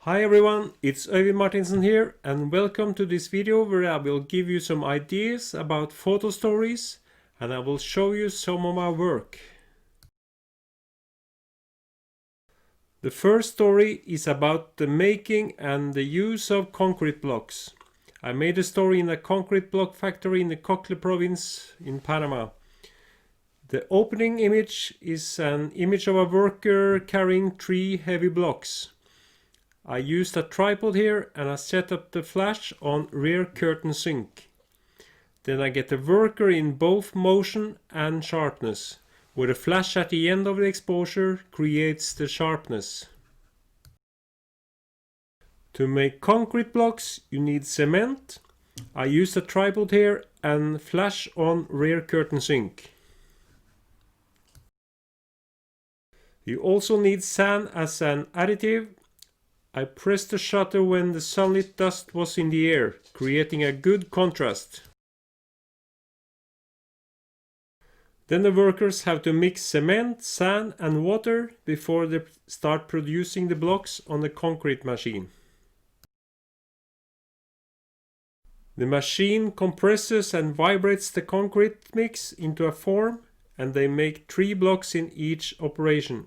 Hi everyone, it's Øyvind Martinsen here and welcome to this video where I will give you some ideas about photo stories and I will show you some of my work. The first story is about the making and the use of concrete blocks. I made a story in a concrete block factory in the Cocle province in Panama. The opening image is an image of a worker carrying 3 heavy blocks. I used a tripod here and I set up the flash on rear curtain sync. Then I get the worker in both motion and sharpness, where the flash at the end of the exposure creates the sharpness. To make concrete blocks you need cement. I used a tripod here and flash on rear curtain sync. You also need sand as an additive. I pressed the shutter when the sunlit dust was in the air, creating a good contrast. Then the workers have to mix cement, sand and water before they start producing the blocks on the concrete machine. The machine compresses and vibrates the concrete mix into a form and they make 3 blocks in each operation.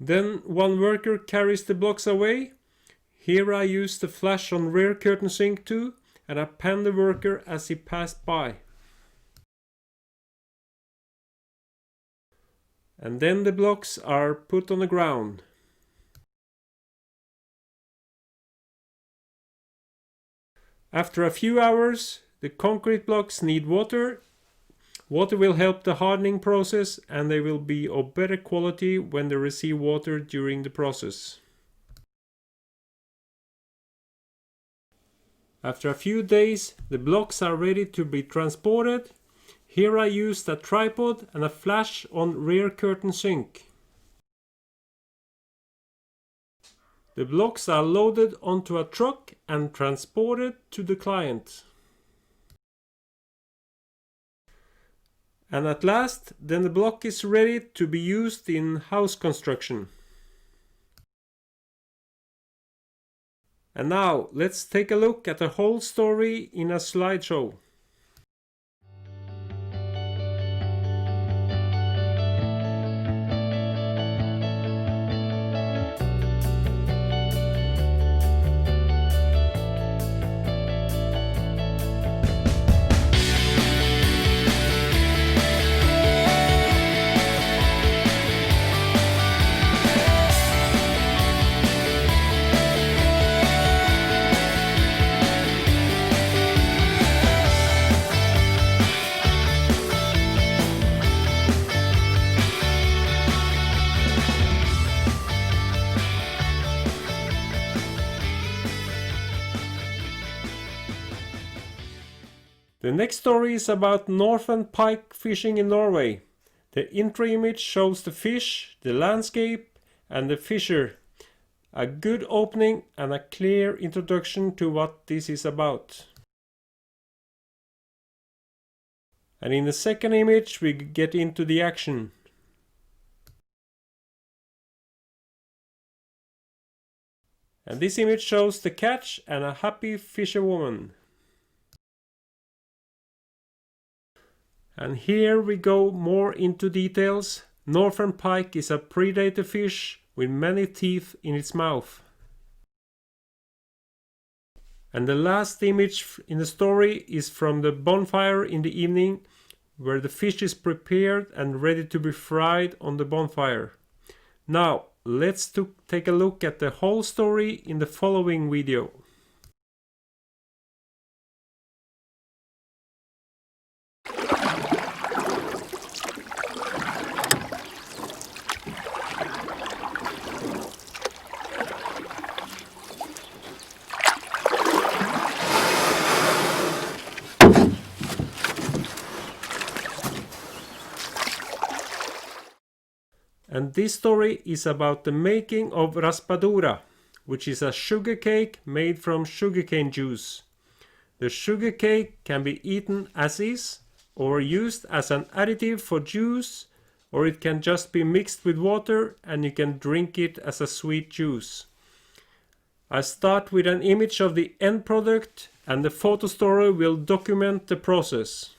Then one worker carries the blocks away. Here I use the flash on rear curtain sync too, and I pan the worker as he passed by. And then the blocks are put on the ground. After a few hours, the concrete blocks need water. Water will help the hardening process and they will be of better quality when they receive water during the process. After a few days, the blocks are ready to be transported. Here I used a tripod and a flash on rear curtain sync. The blocks are loaded onto a truck and transported to the client. And at last, then the block is ready to be used in house construction. And now, let's take a look at the whole story in a slideshow. The next story is about northern pike fishing in Norway. The intro image shows the fish, the landscape and the fisher. A good opening and a clear introduction to what this is about. And in the second image we get into the action. And this image shows the catch and a happy fisherwoman. And here we go more into details. Northern pike is a predator fish with many teeth in its mouth. And the last image in the story is from the bonfire in the evening, where the fish is prepared and ready to be fried on the bonfire. Now let's take a look at the whole story in the following video. And this story is about the making of raspadura, which is a sugar cake made from sugarcane juice. The sugar cake can be eaten as is or used as an additive for juice or it can just be mixed with water and you can drink it as a sweet juice. I start with an image of the end product and the photo story will document the process.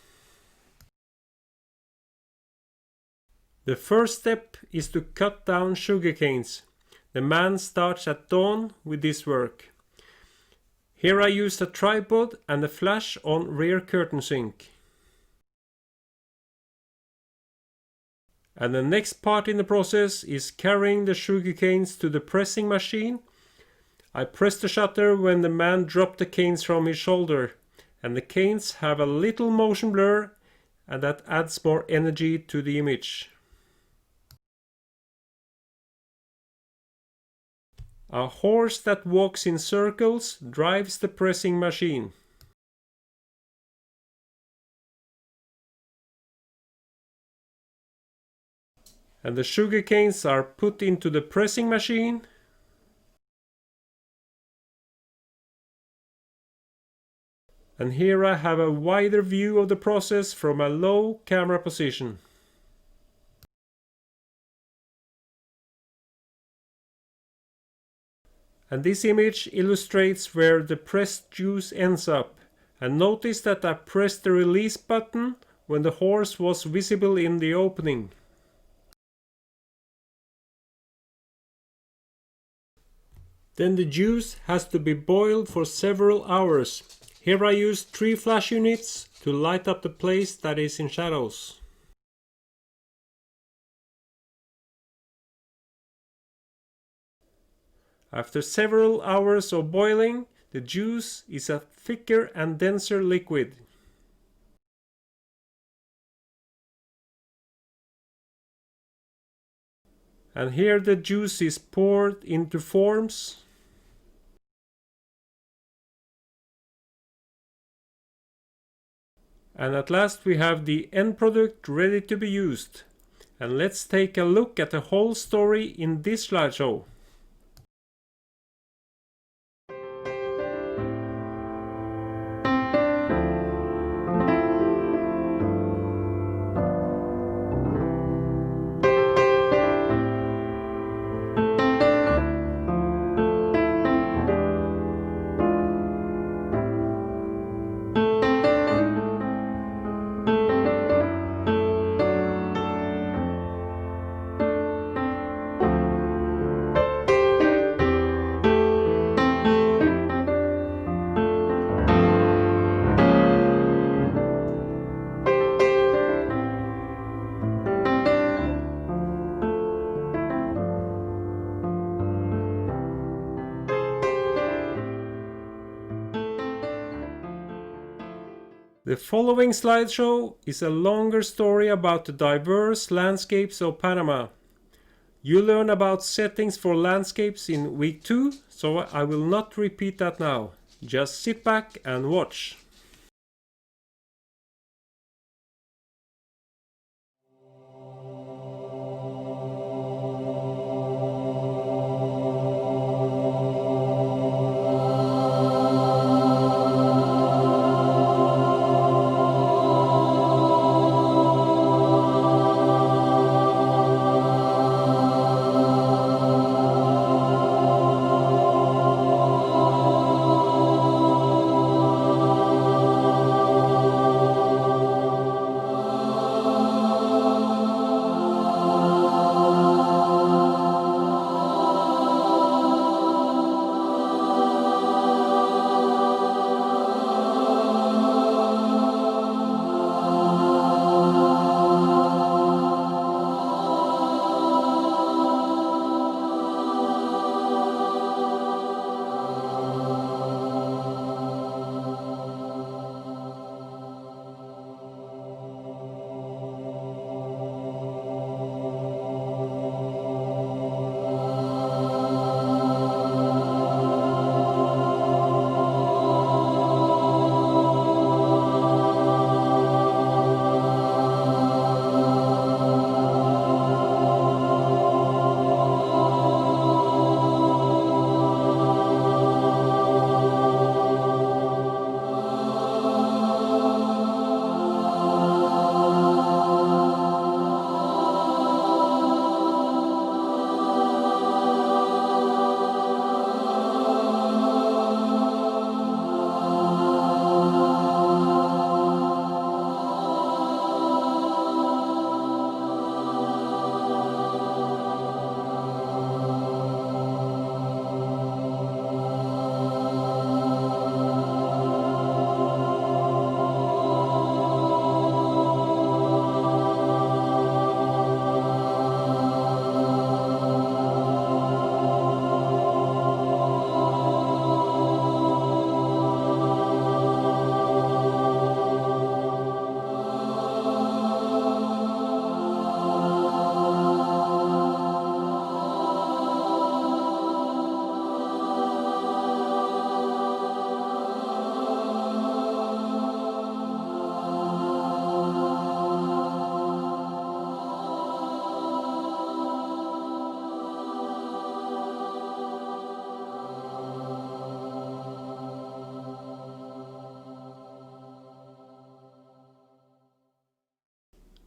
The first step is to cut down sugar canes. The man starts at dawn with this work. Here I used a tripod and a flash on rear curtain sink. And the next part in the process is carrying the sugar canes to the pressing machine. I press the shutter when the man dropped the canes from his shoulder, and the canes have a little motion blur, and that adds more energy to the image. A horse that walks in circles drives the pressing machine. And the sugar canes are put into the pressing machine. And here I have a wider view of the process from a low camera position. And this image illustrates where the pressed juice ends up. And notice that I pressed the release button when the horse was visible in the opening. Then the juice has to be boiled for several hours. Here I used 3 flash units to light up the place that is in shadows. After several hours of boiling, the juice is a thicker and denser liquid. And here the juice is poured into forms. And at last we have the end product ready to be used. And let's take a look at the whole story in this slideshow. The following slideshow is a longer story about the diverse landscapes of Panama. You learn about settings for landscapes in week 2, so I will not repeat that now. Just sit back and watch.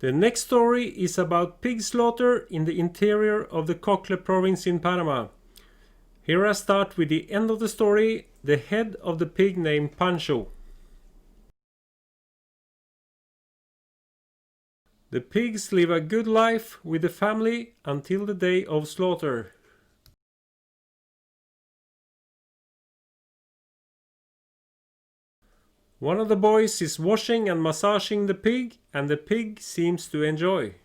The next story is about pig slaughter in the interior of the Cocle province in Panama. Here I start with the end of the story, the head of the pig named Pancho. The pigs live a good life with the family until the day of slaughter. One of the boys is washing and massaging the pig, and the pig seems to enjoy.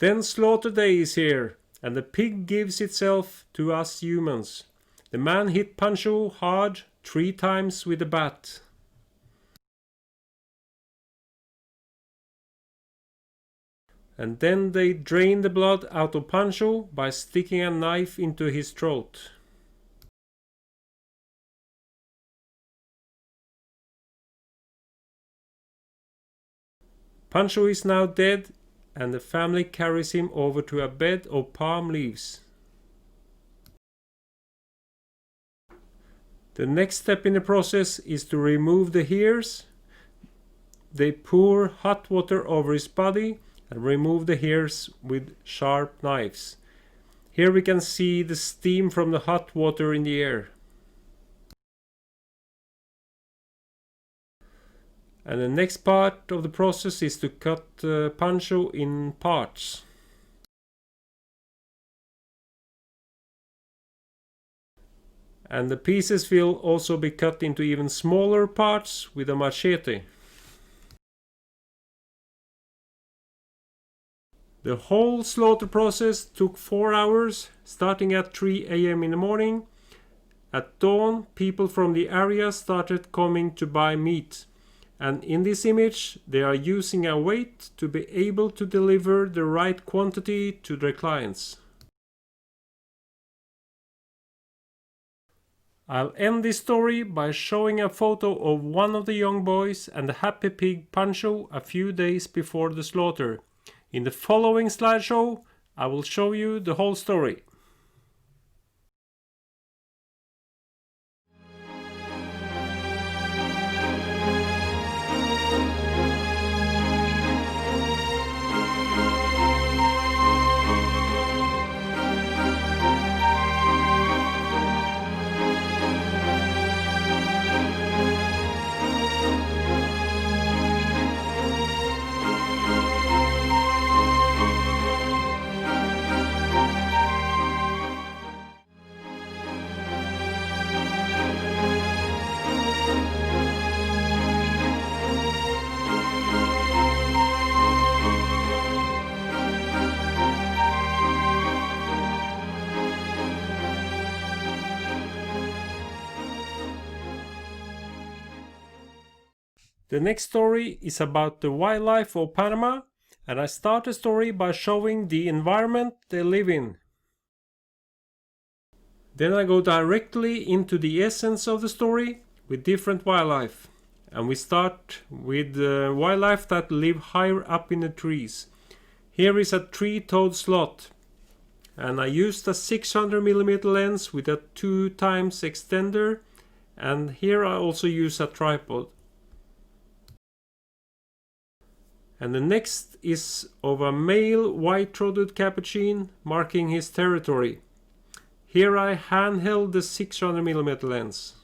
Then slaughter day is here, and the pig gives itself to us humans. The man hit Pancho hard 3 times with a bat. And then they drain the blood out of Pancho by sticking a knife into his throat. Pancho is now dead, and the family carries him over to a bed of palm leaves. The next step in the process is to remove the hairs. They pour hot water over his body and remove the hairs with sharp knives. Here we can see the steam from the hot water in the air. And the next part of the process is to cut Pancho in parts. And the pieces will also be cut into even smaller parts with a machete. The whole slaughter process took 4 hours, starting at 3 a.m. in the morning. At dawn, people from the area started coming to buy meat. And in this image, they are using a weight to be able to deliver the right quantity to their clients. I'll end this story by showing a photo of one of the young boys and the happy pig Pancho a few days before the slaughter. In the following slideshow, I will show you the whole story. The next story is about the wildlife of Panama, and I start the story by showing the environment they live in. Then I go directly into the essence of the story with different wildlife. And we start with wildlife that live higher up in the trees. Here is a three-toed sloth. And I used a 600mm lens with a 2x extender. And here I also use a tripod. And the next is of a male white-throated capuchin marking his territory. Here I handheld the 600mm lens.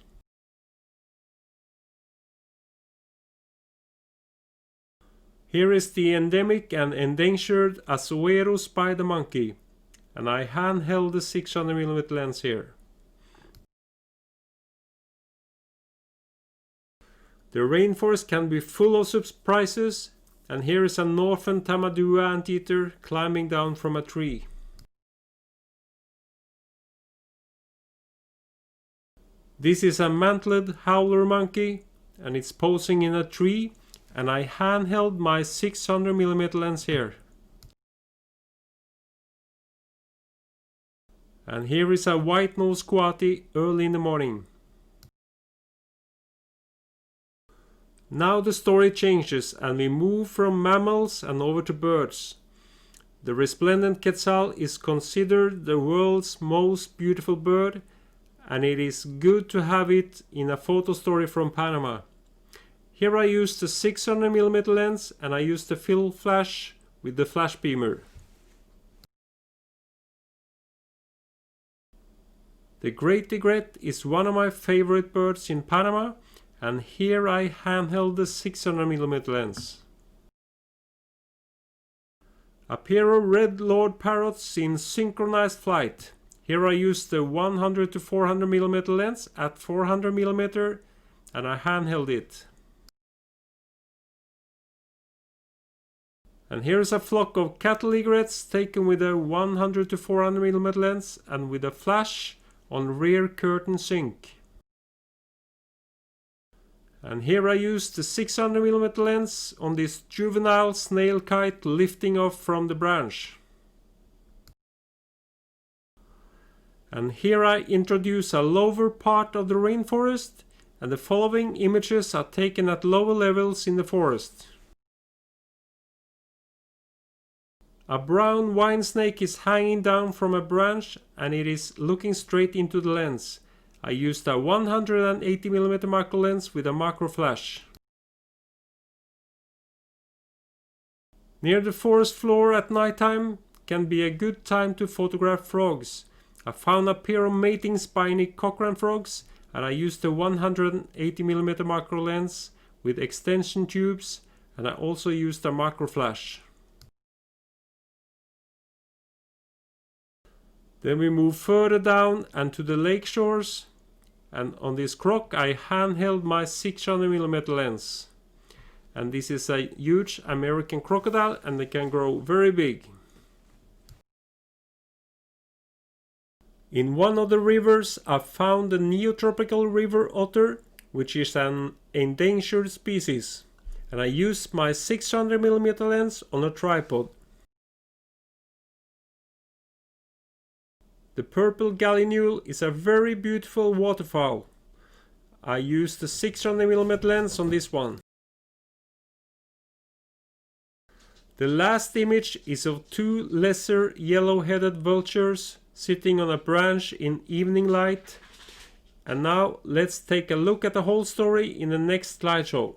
Here is the endemic and endangered Azuero spider monkey, and I handheld the 600mm lens here. The rainforest can be full of surprises, and here is a northern tamadua anteater climbing down from a tree. This is a mantled howler monkey, and it's posing in a tree, and I handheld my 600mm lens here. And here is a white-nosed coati early in the morning. Now the story changes and we move from mammals and over to birds. The resplendent quetzal is considered the world's most beautiful bird, and it is good to have it in a photo story from Panama. Here I used the 600mm lens and I used the fill flash with the flash beamer. The great egret is one of my favorite birds in Panama, and here I handheld the 600mm lens. A pair of red lord parrots in synchronized flight. Here I used the 100 to 400mm lens at 400mm and I handheld it. And here is a flock of cattle egrets taken with a 100 to 400mm lens and with a flash on rear curtain sync. And here I used the 600mm lens on this juvenile snail kite lifting off from the branch. And here I introduce a lower part of the rainforest, and the following images are taken at lower levels in the forest. A brown wine snake is hanging down from a branch and it is looking straight into the lens. I used a 180mm macro lens with a macro flash. Near the forest floor at nighttime can be a good time to photograph frogs. I found a pair of mating spiny Cochrane frogs and I used a 180mm macro lens with extension tubes, and I also used a macro flash. Then we move further down and to the lake shores, and on this croc I handheld my 600mm lens. And this is a huge American crocodile and they can grow very big. In one of the rivers I found the neotropical river otter, which is an endangered species, and I used my 600mm lens on a tripod. The purple gallinule is a very beautiful waterfowl. I used the 600mm lens on this one. The last image is of two lesser yellow-headed vultures sitting on a branch in evening light. And now let's take a look at the whole story in the next slideshow.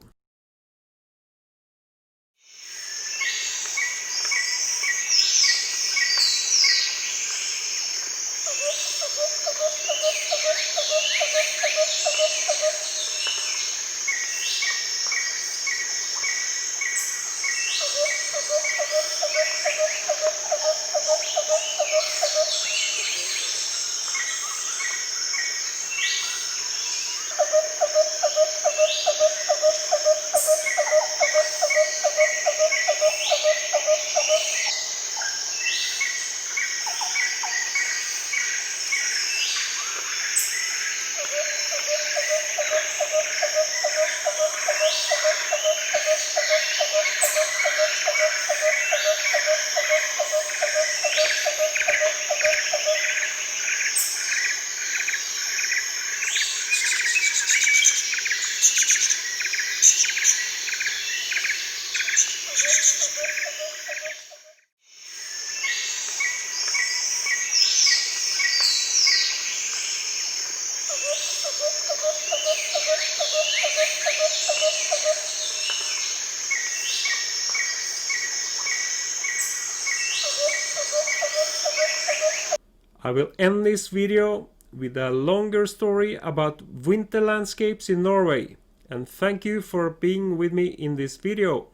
I will end this video with a longer story about winter landscapes in Norway, and thank you for being with me in this video.